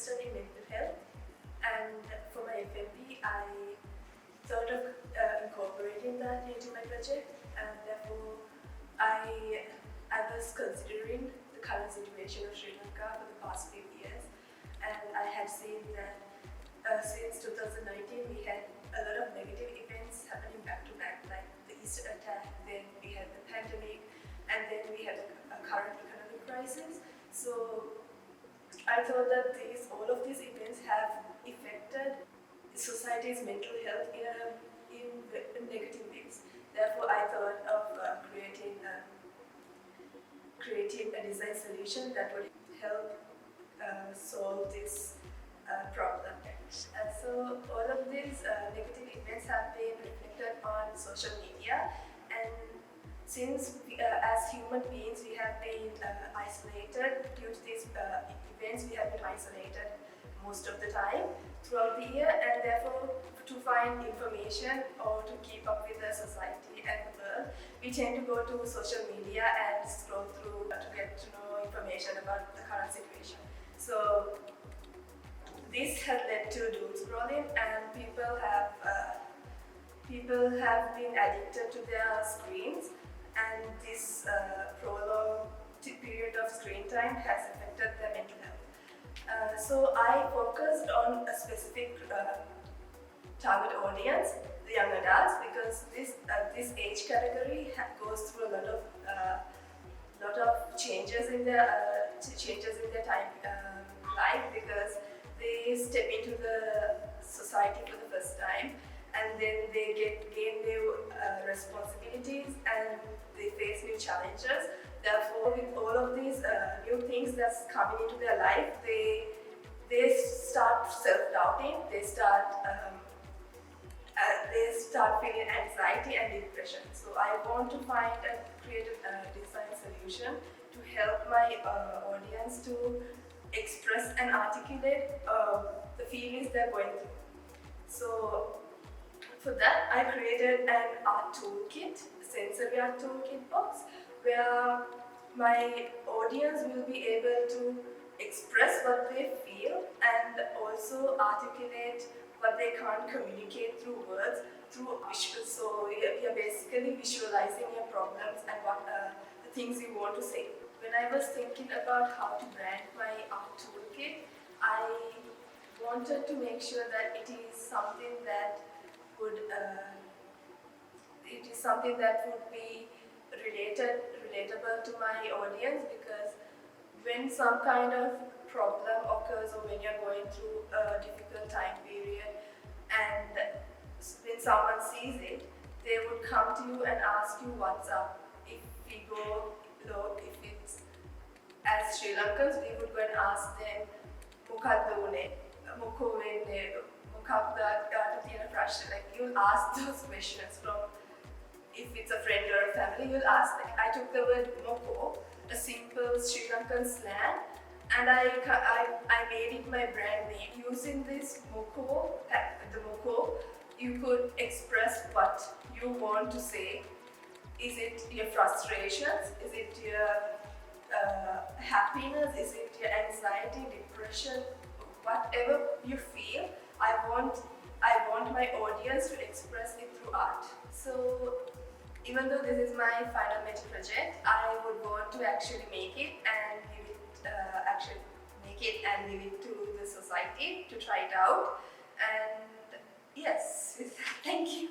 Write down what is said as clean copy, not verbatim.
interested in mental health, and for my FMP, I thought of incorporating that into my project, and therefore I was considering the current situation of Sri Lanka for the past few years, and I had seen that since 2019 we had a lot of negative events happening back to back, like the Easter attack, then we had the pandemic, and then we had a current economic crisis. So I thought that all of these events have affected society's mental health in negative ways. Therefore, I thought of creating a design solution that would help solve this problem. So all of these negative events have been reflected on social media, and since as human beings we have been isolated due to these events, we have been isolated most of the time throughout the year, and therefore to find information or to keep up with the society and the world, we tend to go to social media and scroll through to get to know information about the current situation. So this has led to doom scrolling, and people have been addicted to their screens, and this prolonged period of screen time has affected their mental health. So I focused on a specific target audience, the young adults, because this age category goes through a lot of changes in their time life, because they step into the society for the first time, and then they gain new responsibilities, and they face new challenges. Therefore, with all of these new things that's coming into their life, they start self-doubting. They start feeling anxiety and depression. So I want to create a design solution to help my audience to express and articulate the feelings they're going through. So for that, I created an art toolkit, a sensory art toolkit box, where my audience will be able to express what they feel and also articulate what they can't communicate through words, through visuals. So you're basically visualizing your problems and what the things you want to say. When I was thinking about how to brand my art toolkit, I wanted to make sure that it is something that would be relatable to my audience, because when some kind of problem occurs, or when you're going through a difficult time period, and when someone sees it, they would come to you and ask you what's up. If we go low, if it's as Sri Lankans, we would go and ask them, "Mokadda une, moko wenne, mokadda gata tiyena prashna." Like, you'll ask those questions from, if it's a friend or a family, you'll ask. Like, I took the word moko, a simple Sri Lankan slang, and I made it my brand name. Using this moko, the moko, you could express what you want to say. Is it your frustrations? Is it your happiness? Is it your anxiety, depression? Whatever you feel, I want my audience to express it through art. So even though this is my final major project, I would want to actually make it and give it to the society to try it out. And yes, thank you.